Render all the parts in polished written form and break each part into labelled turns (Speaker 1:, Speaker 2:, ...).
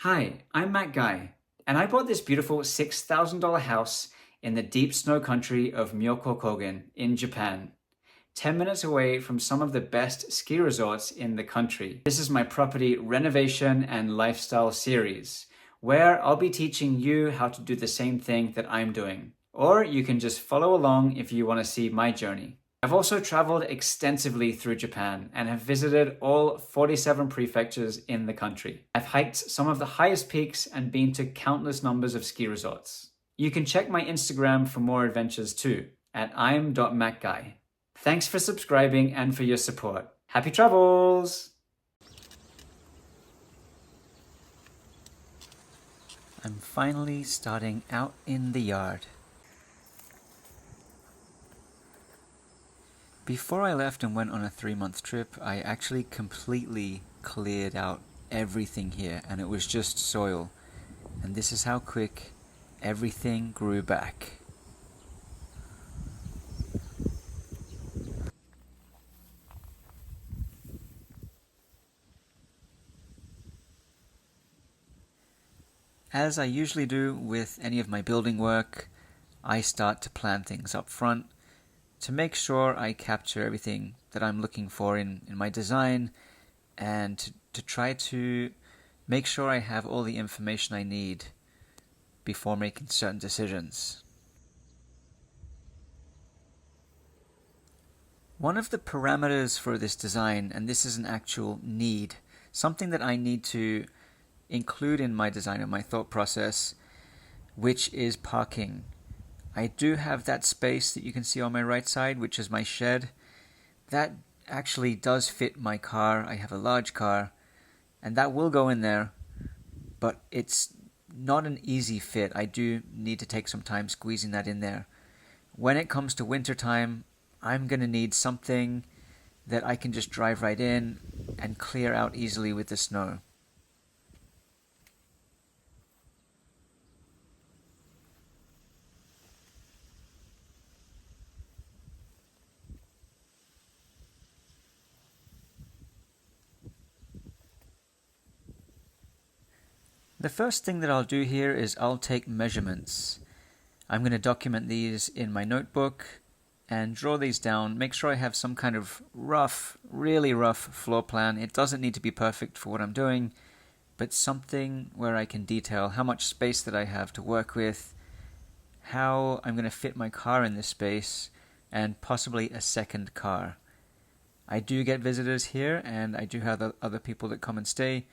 Speaker 1: Hi, I'm Matt Guy, and I bought this beautiful $6,000 house in the deep snow country of Myokokogen in Japan, 10 minutes away from some of the best ski resorts in the country. This is my property renovation and lifestyle series, where I'll be teaching you how to do the same thing that I'm doing. Or you can just follow along if you want to see my journey. I've also traveled extensively through Japan and have visited all 47 prefectures in the country. I've hiked some of the highest peaks and been to countless numbers of ski resorts. You can check my Instagram for more adventures too, at im.macguy. Thanks for subscribing and for your support. Happy travels! I'm finally starting out in the yard. Before I left and went on a 3-month trip, I actually completely cleared out everything here, and it was just soil. And this is how quick everything grew back. As I usually do with any of my building work, I start to plan things up front to make sure I capture everything that I'm looking for in my design, and to try to make sure I have all the information I need before making certain decisions. One of the parameters for this design, and this is an actual need, something that I need to include in my design and my thought process, which is parking. I do have that space that you can see on my right side, which is my shed. That actually does fit my car. I have a large car, and that will go in there, but it's not an easy fit. I do need to take some time squeezing that in there. When it comes to winter time, I'm going to need something that I can just drive right in and clear out easily with the snow. The first thing that I'll do here is I'll take measurements. I'm going to document these in my notebook and draw these down, make sure I have some kind of rough, really rough floor plan. It doesn't need to be perfect for what I'm doing, but something where I can detail how much space that I have to work with, how I'm going to fit my car in this space, and possibly a second car. I do get visitors here, and I do have other people that come and stay.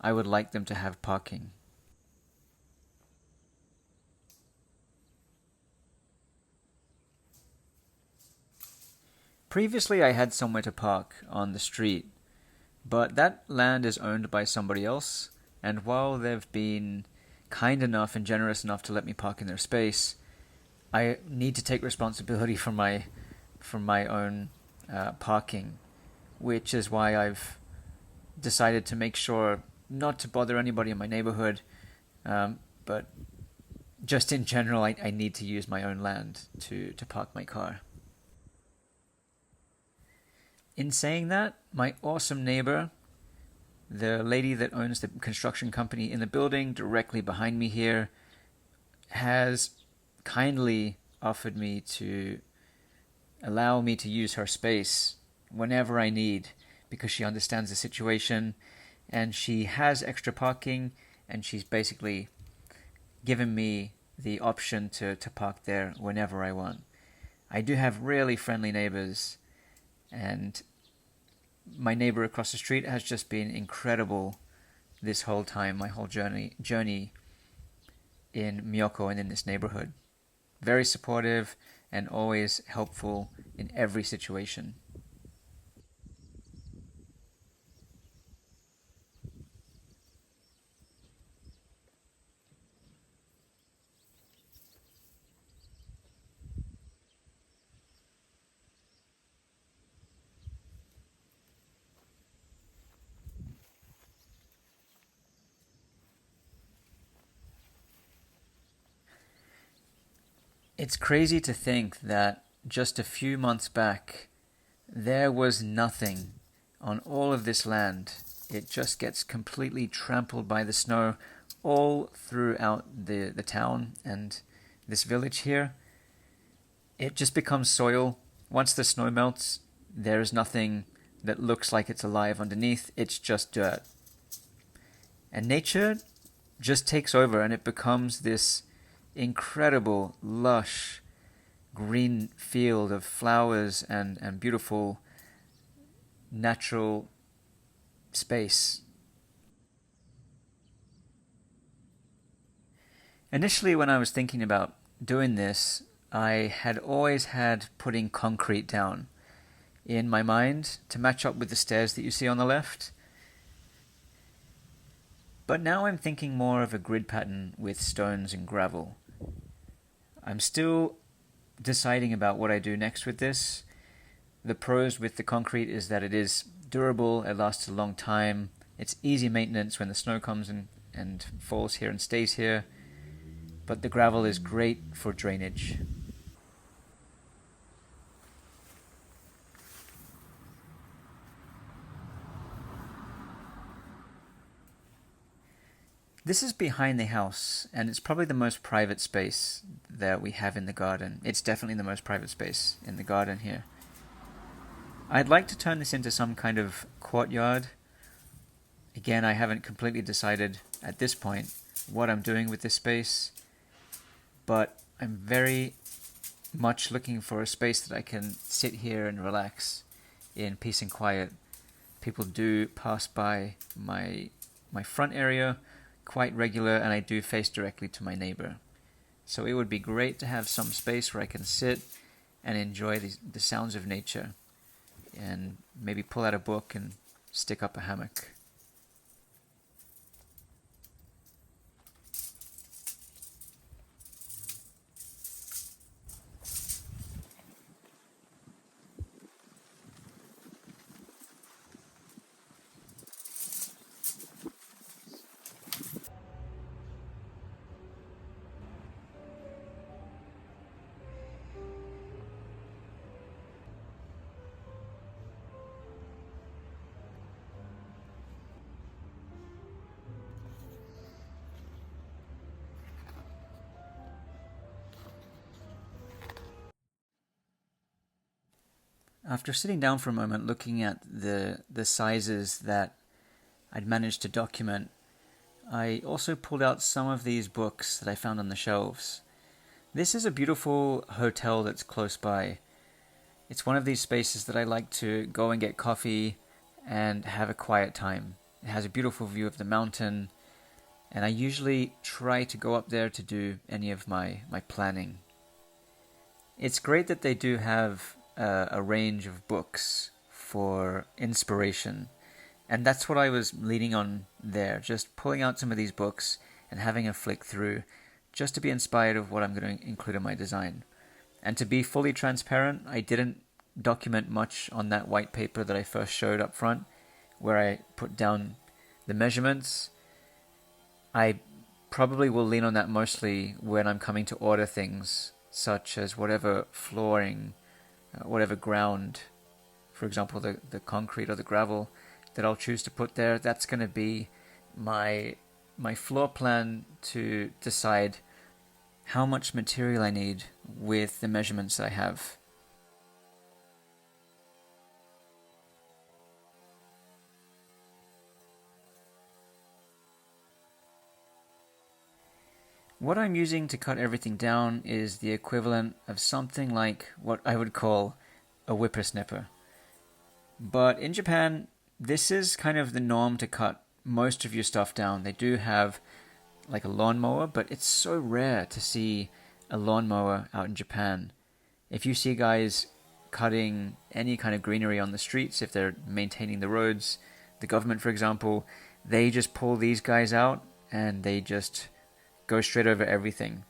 Speaker 1: I would like them to have parking. Previously, I had somewhere to park on the street, but that land is owned by somebody else, and while they've been kind enough and generous enough to let me park in their space, I need to take responsibility for my own parking, which is why I've decided to make sure not to bother anybody in my neighborhood, but just in general, I need to use my own land to park my car. In saying that, my awesome neighbor, the lady that owns the construction company in the building directly behind me here, has kindly offered me to allow me to use her space whenever I need, because she understands the situation, and she has extra parking, and she's basically given me the option to park there whenever I want. I do have really friendly neighbors, and my neighbor across the street has just been incredible this whole time, my whole journey in Miyoko and in this neighborhood. Very supportive and always helpful in every situation. It's crazy to think that just a few months back, there was nothing on all of this land. it just gets completely trampled by the snow all throughout the town and this village here. It just becomes soil. Once the snow melts, there's nothing that looks like it's alive underneath. It's just dirt. And nature just takes over and it becomes this incredible, lush, green field of flowers and beautiful natural space. Initially, when I was thinking about doing this, I had always had putting concrete down in my mind to match up with the stairs that you see on the left. But now I'm thinking more of a grid pattern with stones and gravel. I'm still deciding about what I do next with this. The pros with the concrete is that it is durable, it lasts a long time, it's easy maintenance when the snow comes and falls here and stays here, but the gravel is great for drainage. This is behind the house, and it's probably the most private space that we have in the garden. It's definitely the most private space in the garden here. I'd like to turn this into some kind of courtyard. Again, I haven't completely decided at this point what I'm doing with this space, but I'm very much looking for a space that I can sit here and relax in peace and quiet. People do pass by my front area quite regular, and I do face directly to my neighbor. So it would be great to have some space where I can sit and enjoy the sounds of nature and maybe pull out a book and stick up a hammock. After sitting down for a moment looking at the sizes that I'd managed to document, I also pulled out some of these books that I found on the shelves. This is a beautiful hotel that's close by. It's one of these spaces that I like to go and get coffee and have a quiet time. It has a beautiful view of the mountain, and I usually try to go up there to do any of my planning. It's great that they do have a range of books for inspiration. And that's what I was leaning on there, just pulling out some of these books and having a flick through, just to be inspired of what I'm going to include in my design. And to be fully transparent, I didn't document much on that white paper that I first showed up front, where I put down the measurements. I probably will lean on that mostly when I'm coming to order things, such as whatever flooring, whatever ground, for example, the concrete or the gravel that I'll choose to put there. That's going to be my floor plan to decide how much material I need with the measurements that I have. What I'm using to cut everything down is the equivalent of something like what I would call a whippersnipper. But in Japan, this is kind of the norm to cut most of your stuff down. They do have like a lawnmower, but it's so rare to see a lawnmower out in Japan. If you see guys cutting any kind of greenery on the streets, if they're maintaining the roads, the government, for example, they just pull these guys out and they just go straight over everything.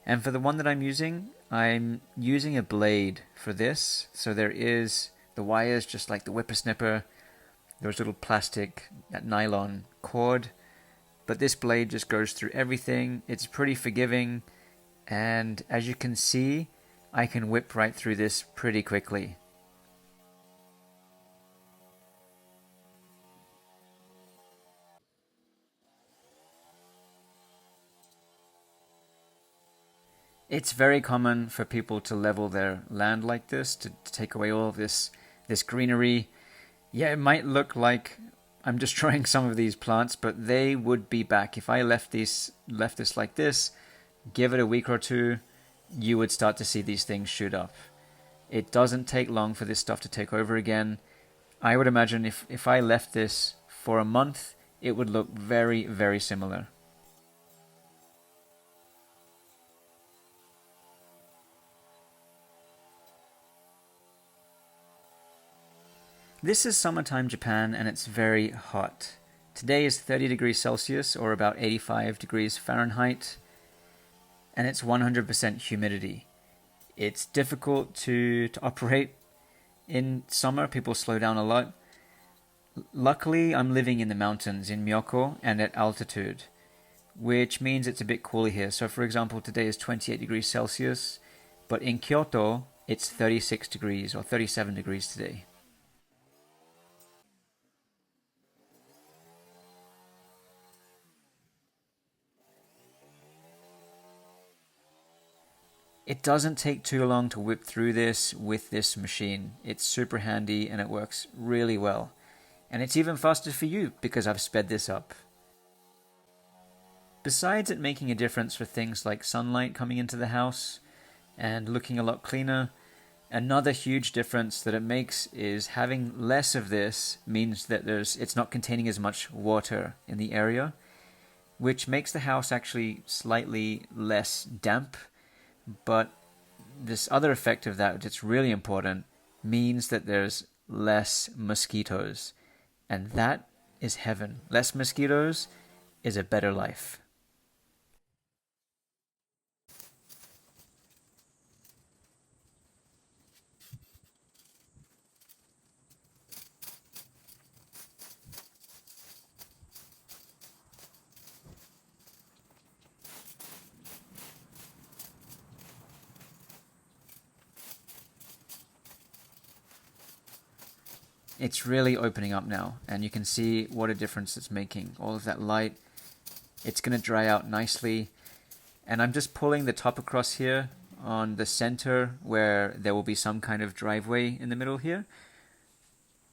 Speaker 1: And for the one that I'm using a blade for this. So there is the wires, just like the whippersnipper. There's little plastic, nylon cord. But this blade just goes through everything. It's pretty forgiving. And as you can see, I can whip right through this pretty quickly. It's very common for people to level their land like this, to take away all of this greenery. Yeah, it might look like I'm destroying some of these plants, but they would be back. If I left this like this, give it a week or two, you would start to see these things shoot up. It doesn't take long for this stuff to take over again. I would imagine if I left this for a month, it would look very, very similar. This is summertime Japan and it's very hot. Today is 30 degrees Celsius or about 85 degrees Fahrenheit, and it's 100% humidity. It's difficult to operate in summer. People slow down a lot. Luckily, I'm living in the mountains in Myoko and at altitude, which means it's a bit cooler here. So for example, today is 28 degrees Celsius, but in Kyoto, it's 36 degrees or 37 degrees today. It doesn't take too long to whip through this with this machine. It's super handy and it works really well. And it's even faster for you because I've sped this up. Besides it making a difference for things like sunlight coming into the house and looking a lot cleaner, another huge difference that it makes is having less of this means that it's not containing as much water in the area, which makes the house actually slightly less damp. But this other effect of that, which is really important, means that there's less mosquitoes. And that is heaven. Less mosquitoes is a better life. It's really opening up now, and you can see what a difference it's making. All of that light, it's going to dry out nicely. And I'm just pulling the top across here on the center where there will be some kind of driveway in the middle here.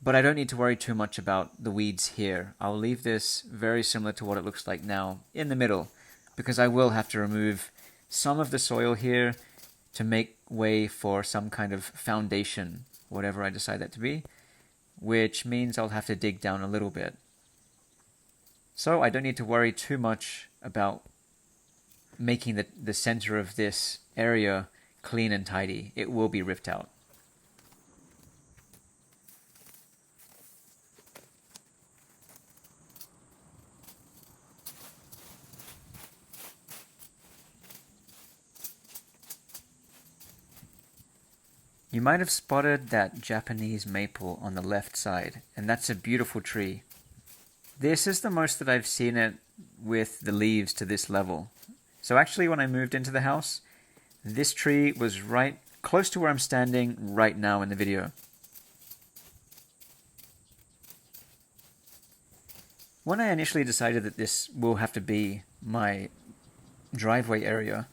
Speaker 1: But I don't need to worry too much about the weeds here. I'll leave this very similar to what it looks like now in the middle, because I will have to remove some of the soil here to make way for some kind of foundation, whatever I decide that to be, which means I'll have to dig down a little bit. So I don't need to worry too much about making the center of this area clean and tidy. It will be ripped out. You might have spotted that Japanese maple on the left side, and that's a beautiful tree. This is the most that I've seen it with the leaves to this level. So actually when I moved into the house, this tree was right close to where I'm standing right now in the video. When I initially decided that this will have to be my driveway area,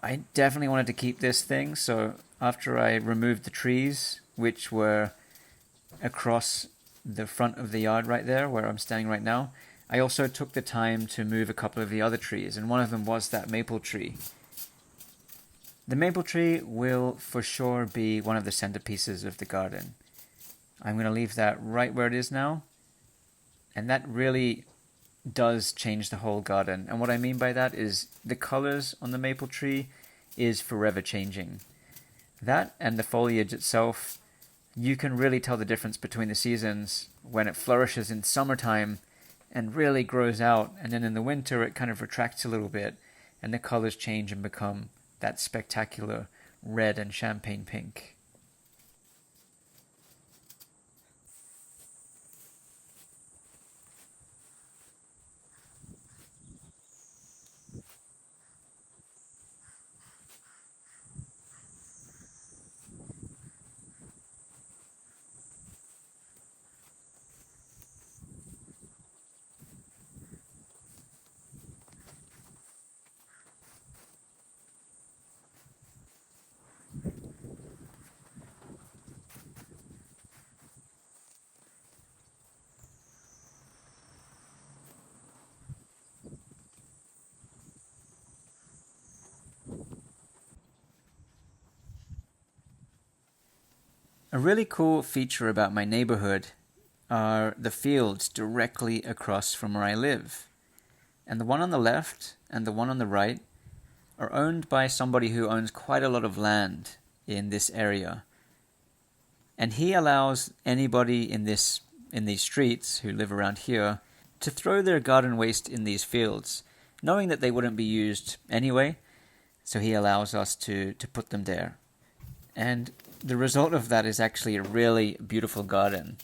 Speaker 1: I definitely wanted to keep this thing, so after I removed the trees, which were across the front of the yard right there, where I'm standing right now, I also took the time to move a couple of the other trees, and one of them was that maple tree. The maple tree will for sure be one of the centerpieces of the garden. I'm going to leave that right where it is now, and that really does change the whole garden. And what I mean by that is the colors on the maple tree is forever changing. That and the foliage itself, you can really tell the difference between the seasons when it flourishes in summertime and really grows out, and then in the winter it kind of retracts a little bit and the colors change and become that spectacular red and champagne pink. A really cool feature about my neighborhood are the fields directly across from where I live. And the one on the left and the one on the right are owned by somebody who owns quite a lot of land in this area. And he allows anybody in these streets who live around here to throw their garden waste in these fields, knowing that they wouldn't be used anyway, so he allows us to put them there. And the result of that is actually a really beautiful garden,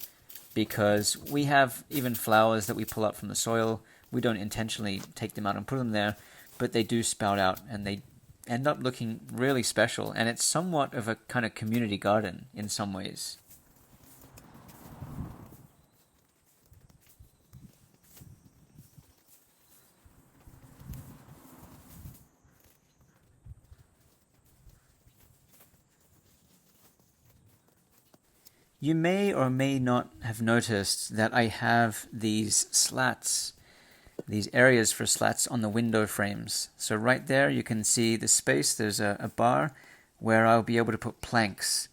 Speaker 1: because we have even flowers that we pull up from the soil. We don't intentionally take them out and put them there, but they do spout out and they end up looking really special, and it's somewhat of a kind of community garden in some ways. You may or may not have noticed that I have these slats, these areas for slats on the window frames. So right there you can see the space. There's a bar where I'll be able to put planks.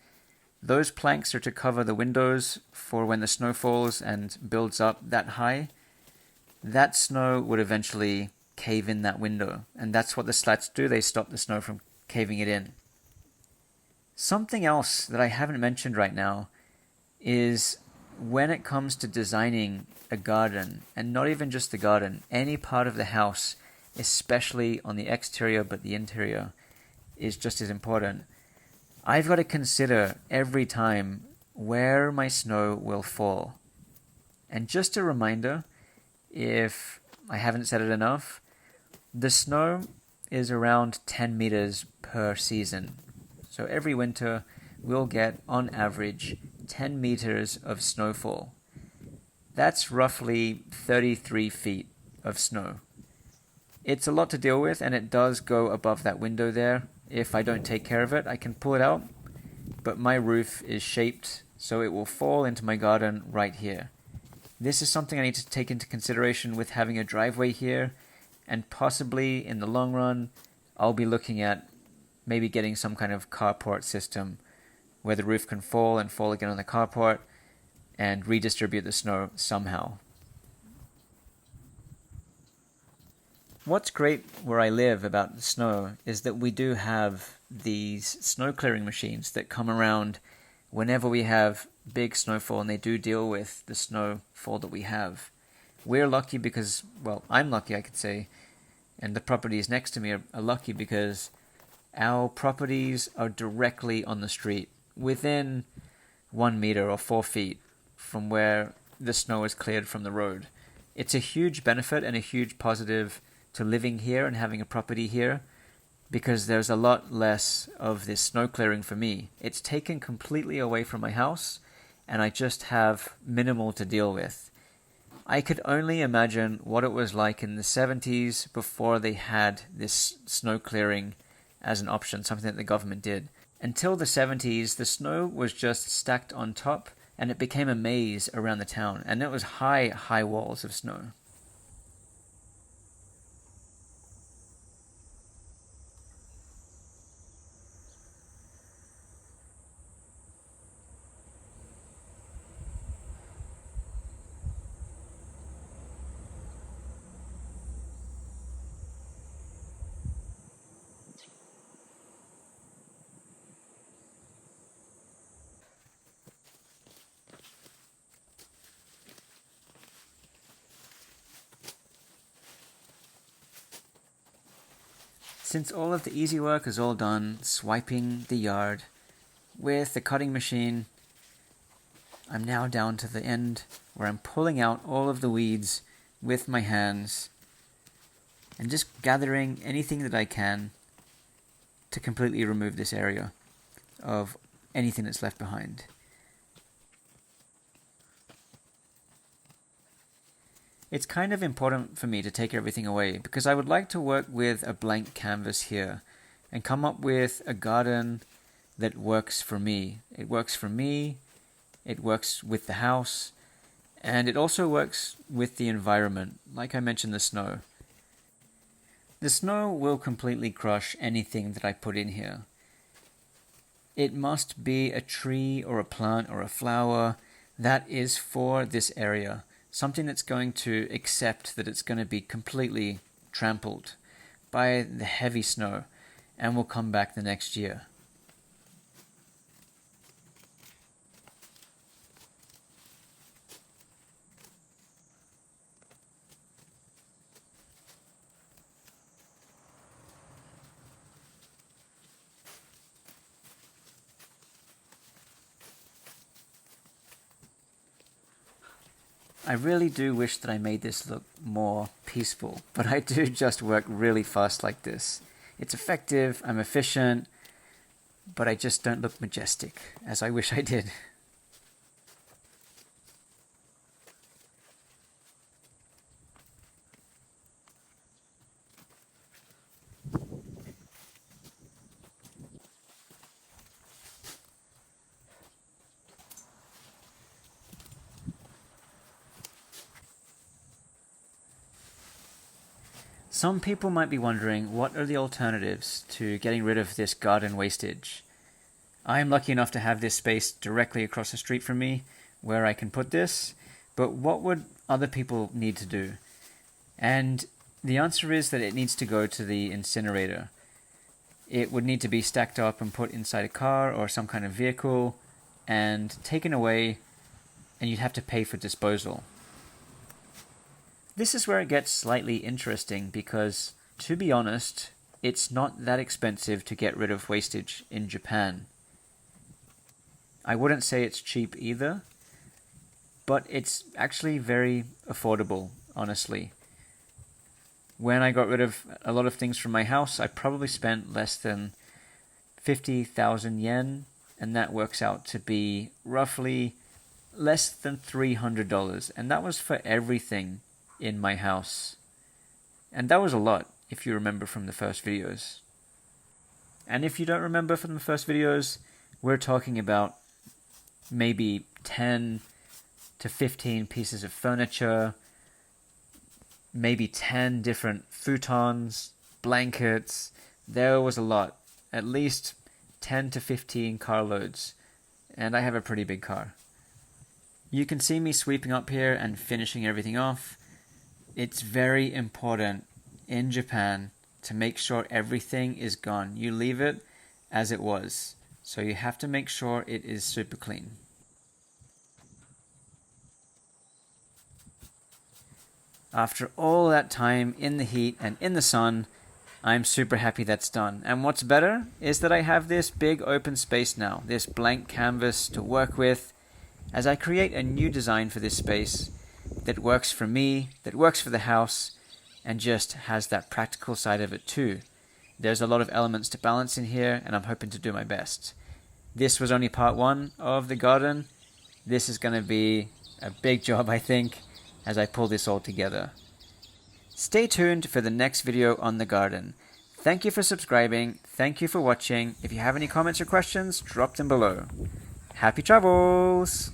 Speaker 1: Those planks are to cover the windows for when the snow falls and builds up that high. That snow would eventually cave in that window, and that's what the slats do. They stop the snow from caving it in. Something else that I haven't mentioned right now is when it comes to designing a garden, and not even just the garden, any part of the house, especially on the exterior, but the interior is just as important. I've got to consider every time where my snow will fall. And just a reminder, if I haven't said it enough, the snow is around 10 meters per season. So every winter we'll get, on average, 10 meters of snowfall. That's roughly 33 feet of snow. It's a lot to deal with, and it does go above that window there. If I don't take care of it, I can pull it out, but my roof is shaped so it will fall into my garden right here. This is something I need to take into consideration with having a driveway here, and possibly in the long run, I'll be looking at maybe getting some kind of carport system where the roof can fall and fall again on the carport and redistribute the snow somehow. What's great where I live about the snow is that we do have these snow clearing machines that come around whenever we have big snowfall, and they do deal with the snowfall that we have. We're lucky because, well, I'm lucky, I could say, and the properties next to me are lucky because our properties are directly on the street, within 1 meter or 4 feet from where the snow is cleared from the road. It's a huge benefit and a huge positive to living here and having a property here, because there's a lot less of this snow clearing for me. It's taken completely away from my house, and I just have minimal to deal with. I could only imagine what it was like in the 70s before they had this snow clearing as an option, something that the government did. Until the 70s, the snow was just stacked on top, and it became a maze around the town, and it was high walls of snow. Since all of the easy work is all done, swiping the yard with the cutting machine, I'm now down to the end where I'm pulling out all of the weeds with my hands and just gathering anything that I can to completely remove this area of anything that's left behind. It's kind of important for me to take everything away because I would like to work with a blank canvas here and come up with a garden that works for me. It works for me, it works with the house, and it also works with the environment, like I mentioned the snow. The snow will completely crush anything that I put in here. It must be a tree or a plant or a flower that is for this area. Something that's going to accept that it's going to be completely trampled by the heavy snow and will come back the next year. I really do wish that I made this look more peaceful, but I do just work really fast like this. It's effective, I'm efficient, but I just don't look majestic, as I wish I did. Some people might be wondering, what are the alternatives to getting rid of this garden wastage? I am lucky enough to have this space directly across the street from me where I can put this, but what would other people need to do? And the answer is that it needs to go to the incinerator. It would need to be stacked up and put inside a car or some kind of vehicle and taken away, and you'd have to pay for disposal. This is where it gets slightly interesting because, to be honest, it's not that expensive to get rid of wastage in Japan. I wouldn't say it's cheap either, but it's actually very affordable, honestly. When I got rid of a lot of things from my house, I probably spent less than 50,000 yen, and that works out to be roughly less than $300, and that was for everything in my house. And that was a lot, if you remember from the first videos. And if you don't remember from the first videos, we're talking about maybe 10 to 15 pieces of furniture, maybe 10 different futons, blankets. There was a lot, at least 10 to 15 carloads, and I have a pretty big car. You can see me sweeping up here and finishing everything off. It's very important in Japan to make sure everything is gone. You leave it as it was, so you have to make sure it is super clean. After all that time in the heat and in the sun, I'm super happy that's done. And what's better is that I have this big open space now, this blank canvas to work with, as I create a new design for this space that works for me, that works for the house, and just has that practical side of it too. There's a lot of elements to balance in here, and I'm hoping to do my best. This was only part one of the garden. This is going to be a big job, I think, as I pull this all together. Stay tuned for the next video on the garden. Thank you for subscribing. Thank you for watching. If you have any comments or questions, drop them below. Happy travels!